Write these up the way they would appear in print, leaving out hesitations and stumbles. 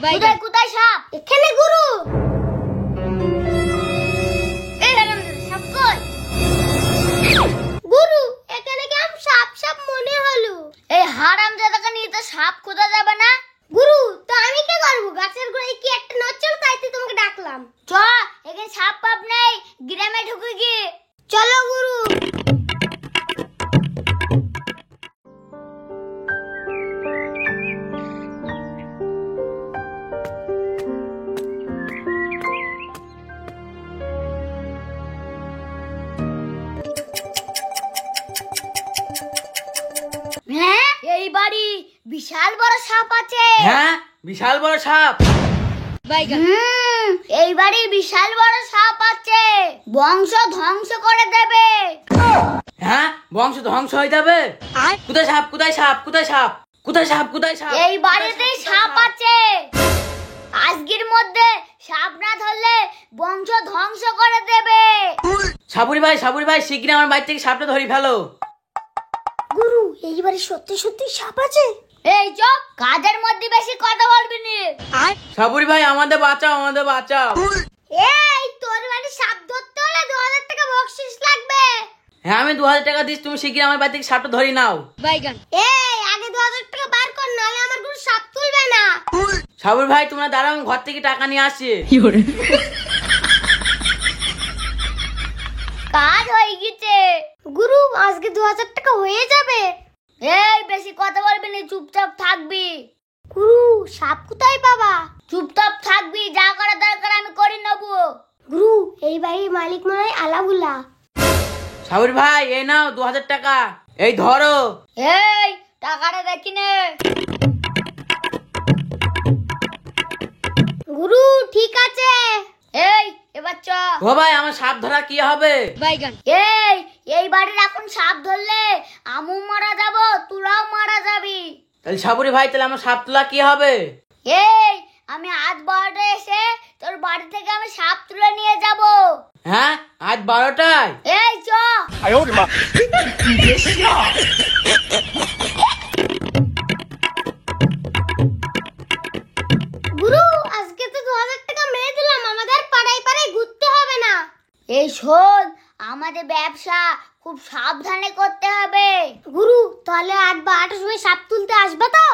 কোথায় কোথায় সাপ? এখানে গুরু। এই সাপ কই? গুরু এখানে কেমন সাপ সাপ মনে হলো। এই হারামজাদাকে নিয়ে তো সাপ খোঁজা যাবে না। গুরু তো আমি কি করব? গাছের গোড়ায় কি একটা নচ্চল তাইতে তোমাকে ডাকলাম। চ এখানে সাপ পাপ নেই, গ্রামে ঢুকে গিয়ে। চলো গুরু। হ্যাঁ এই বাড়ি বিশাল বড় সাপ আছে। হ্যাঁ বিশাল বড় সাপ। এই বাড়ি বিশাল বড় সাপ আছে, বংশ ধ্বংস করে দেবে। হ্যাঁ বংশ ধ্বংস হয়ে যাবে। কোথায় সাপ কোথায় সাপ কোথায় সাপ কোথায় সাপ কোথায় সাপ? এই বাড়িতে সাপ আছে, আজকের মধ্যে সাপ না ধরলে বংশ ধ্বংস করে দেবে। সাবুরি ভাই শিগগিরই আমার বাড়ি থেকে সাপটা ধরি ফেলো। গুরু এই বাড়ি সত্যি সত্যি সাপ আছে। এই চুপ, কাজের মধ্যে বেশি কথা বলবি না। সাবুরি ভাই আমাদের বাঁচাও আমাদের বাঁচাও। এই তোর বাড়ি সাপ ধরতে হলে 2000 টাকা বকশিশ লাগবে। হ্যাঁ আমি 2000 টাকা দিচ্ছি, তুমি শিগগিরই আমার বাড়ি থেকে সাপটা ধরি নাও। এই আগে 2000 টাকা বার কর, নাহলে আমার কোনো সাপ তুলবে না। সাবুরি ভাই তোমরা দাঁড়াও, আমি ঘর থেকে টাকা নিয়ে আসি। কাজ হয়ে গেছে গুরু, আজকে 2000 টাকা হয়ে যাবে। এই বেশি কথা বলবি না, চুপচাপ থাকবি। গুরু সাপ কোথায় পাবা? চুপচাপ থাকবি, যা করা দরকার আমি করে নেব। গুরু এই বাড়ির মালিক মনে হয় আলাবুলা। সাবুরি ভাই এই নাও 2000 টাকা, এই ধরো। এই টাকাটা দেখি নে। গুরু ঠিক আছে। এই এবার চ। ও ভাই আমার সাপ ধরা কি হবে? এই বাড়ির এখন সাপ ধরলে আমু মারা যাব, তোরাও মারা যাবি। তাহলে সাবুরি ভাই তাহলে আমার সাপ তোলা কি হবে? এই আমি আজ 12টায় এসে তোর বাড়ি থেকে আমি সাপ তুলে নিয়ে যাব। হ্যাঁ আজ 12টায়? এই চ। গুরু আজকে তো 2000 টাকা মেরে দিলাম, আমাদের পাড়ায় পাড়ায় ঘুরতে হবে না। এই শোন, আমাদের ব্যবসা খুব সাবধানে করতে হবে। গুরু তাহলে 8 বা 8টার সময় সাপ তুলতে আসবে তো?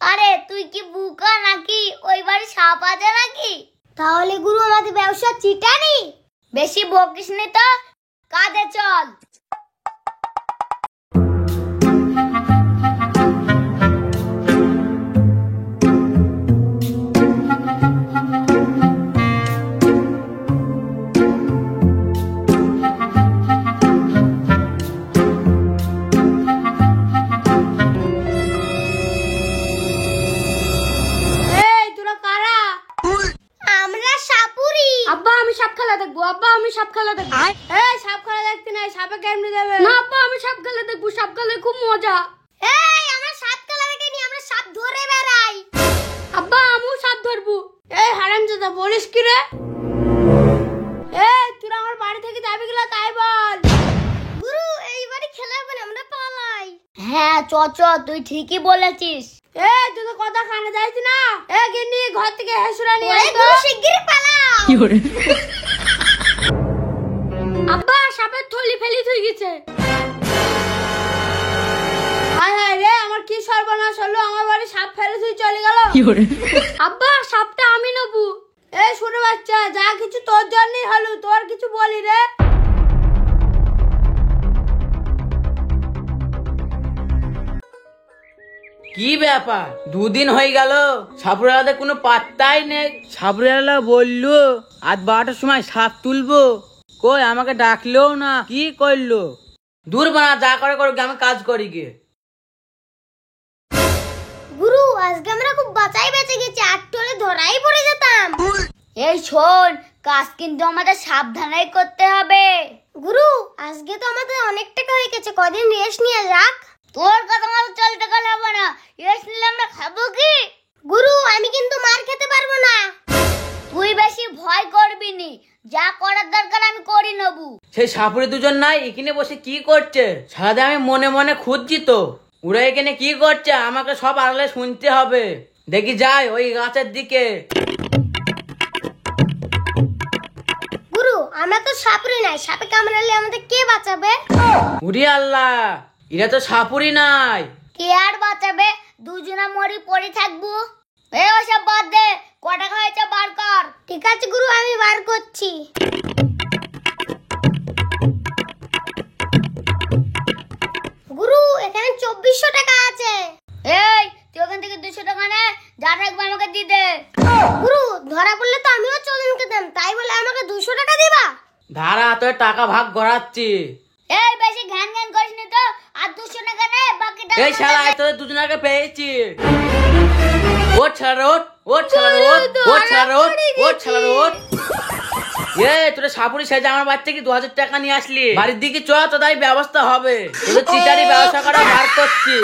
আরে তুই কি বুকা নাকি? ওই বাড়ি সাপ আছে নাকি? তাহলে গুরু আমাদের ব্যবসা চিটানি। বেশি বকিস নি তো, কাজে চল। আব্বা আমি সাপ খেলা দেখবো। এই সাপ খেলা দেখতে নাই, সাপে কেমনে দেবে? না আব্বা আমি সাপ খেলা দেখবো, সাপ খেলা খুব মজা। এই আমরা সাপ খেলা দেখে নি, আমরা সাপ ধরে বেড়াই। আব্বা আমিও সাপ ধরবো। এই হারামজাদা বলিস কি রে? এই তোরা আমার বাড়ি থেকে যাবি গেলা তাই বল। গুরু এই বাড়ি খেলা হবে না, আমরা পালাই। হ্যাঁ চ চ, তুই ঠিকই বলেছিস। এই তুই তো কথা কানে যাইছ না। এই গিন্নি ঘর থেকে হেসুরা নিয়ে আয় তো। গুরু শিগগিরই পালাও। আব্বা সাপের থলি ফেলি থই গেছে। হায় হায় রে, আমার কি সর্বনাশ হলো, আমার বাড়ি সাপ ফেলে থুই চলে গেল। আব্বা সাপটা আমি নেবো। এই ছোট বাচ্চা, যা কিছু তোর জন্যই হলো, তোর কিছু বলি রে। কি ব্যাপার, দুদিন হয়ে গেল সাপুরালাদের কোনো পাত্তাই নেই। সাপুরালা বললো আজ 12টার সময় সাপ তুলবো, কই আমাকে ডাকলেও না, কি করলো? দূর বানা, যা করে করুক, আমি কাজ করি গিয়ে। গুরু আজকে আমরা খুব বাঁচাই বেঁচে গেছি, আর টোলে ধরাই পড়ে যেতাম। এই শোন, কাজ কিন্তু আমাদের সাবধানেই করতে হবে। গুরু আজকে তো আমাদের অনেক টাকা হয়ে গেছে, কদিন রেস্ট নিয়ে রাখ। তোর কথা মতো চলতে গেলে হবে না, রেস্ট নিলে আমরা খাবো কি? গুরু আমি কিন্তু মার খেতে পারবো না। তুই বেশি ভয় করবি নি, যা করার দরকার আমি করে নেবো। সেই সাপুরে দুজন নাই এখানে বসে কি করছে? সারাদিন আমি মনে মনে খুঁজছি তো, ওরা এখানে কি করছে আমাকে সব আড়ালে শুনতে হবে। দেখি যাই ওই গাছের দিকে। গুরু আমরা তো সাপুরি নাই, সাপে কামড়ালে আমাদের কে বাঁচাবে? উরি আল্লাহ, এরা তো সাপুরি নাই। কে আর বাঁচাবে? দুজনা মরি পড়ে থাকবো। ওসব বাদ দে, ক টাকা হয়েছে বার কর। ঠিক আছে গুরু, আমি বার করছি। গুরু এখানে 2400 টাকা আছে। এই তুই ওখান থেকে 200 টাকা নে, যা থাকবে আমাকে দিয়ে দে। গুরু ধরা পড়লে তো আমিও চলনকে দেন, তাই বলে আমাকে 200 টাকা দিবা? ধারা তোর টাকা ভাগ করাচ্ছি। এই বেশি ঘ্যান ঘ্যান করিস নি তো, আর 200 টাকা নে, বাকি টাকা এই শালা তোদের দুজনাকে পেয়েছি। ওট ছাড়া ওট, ওট ছাড়া ওট, ওট ছাড়া ওট, ওট ছাড়া ওট। তোরা সাপুরি সেজে আমার বাচ্চা কি 2000 টাকা নিয়ে আসলি? বাড়ির দিকে চ, তো তাই ব্যবস্থা হবে। তোদের চিটারি ব্যবসা করা বার করছি।